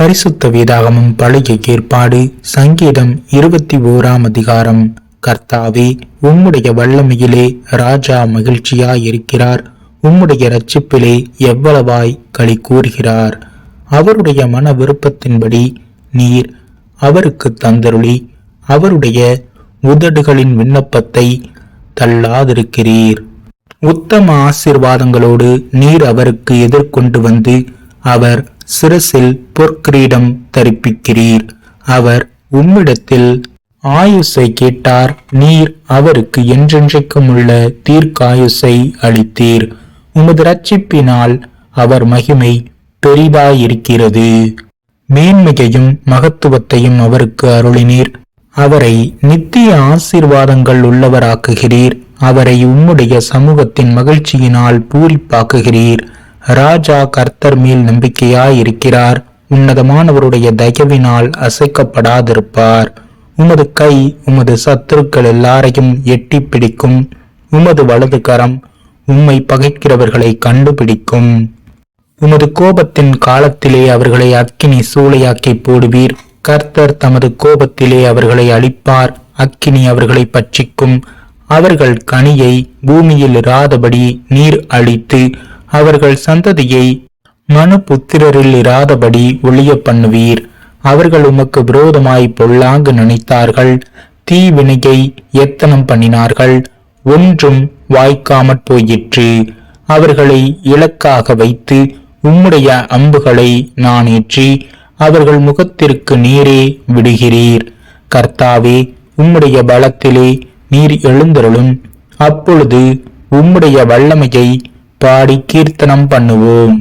பரிசுத்த வேதாகமம் பழைய ஏற்பாடு சங்கீதம் 21 அதிகாரம். கர்த்தாவே, உம்முடைய வல்லமையிலே ராஜா மகிழ்ச்சியாயிருக்கிறார். உம்முடைய இரட்சிப்பிலே எவ்வளவாய் களி கூறுகிறார். அவருடைய மன விருப்பத்தின்படி நீர் அவருக்கு தந்தருளி அவருடைய உதடுகளின் விண்ணப்பத்தை தள்ளாதிருக்கிறீர். உத்தம ஆசீர்வாதங்களோடு நீர் அவருக்கு எதிர்கொண்டு வந்து அவர் சிரசில் பொற்கிரீடம் தரிப்பிக்கிறீர். அவர் உம்மிடத்தில் ஆயுசை கேட்டார். நீர் அவருக்கு என்றென்றைக்கும் உள்ள தீர்க்காயுசை அளித்தீர். உமது இரட்சிப்பினால் அவர் மகிமை பெரிதாயிருக்கிறது. மேன்மையையும் மகத்துவத்தையும் அவருக்கு அருளினீர். அவரை நித்திய ஆசீர்வாதங்கள் உள்ளவராக்குகிறீர். அவரை உம்முடைய சமூகத்தின் மகிழ்ச்சியினால் பூரிப்பாக்குகிறீர். ராஜா கர்த்தர் மேல் நம்பிக்கையாயிருக்கிறார். உன்னதமானவருடைய தயவினால் அசைக்கப்படாதிருப்பார். உமது கை உமது சத்துருக்கள் எல்லாரையும் எட்டி பிடிக்கும். உமது வலது கரம் உம்மை பகைக்கிறவர்களை கண்டுபிடிக்கும். உமது கோபத்தின் காலத்திலே அவர்களை அக்கினி சூளையாக்கி போடுவீர். கர்த்தர் தமது கோபத்திலே அவர்களை அழிப்பார். அக்கினி அவர்களை பட்சிக்கும். அவர்கள் கனியை பூமியில் இராதபடி நீர் அழித்து அவர்கள் சந்ததியை மனுபுத்திரரில் இராதபடி ஒளிய பண்ணுவீர். அவர்கள் உமக்கு விரோதமாய் பொல்லாங்கு நினைத்தார்கள். தீவினையை எத்தனம் பண்ணினார்கள். ஒன்றும் வாய்க்காமற் போயிற்று. அவர்களை இலக்காக வைத்து உம்முடைய அம்புகளை நான் ஏற்றி அவர்கள் முகத்திற்கு நீரே விடுகிறீர். கர்த்தாவே, உம்முடைய பலத்திலே நீர் எழுந்தருளும். அப்பொழுது உம்முடைய வல்லமையை பாடி கீர்த்தனம் பண்ணுவோம்.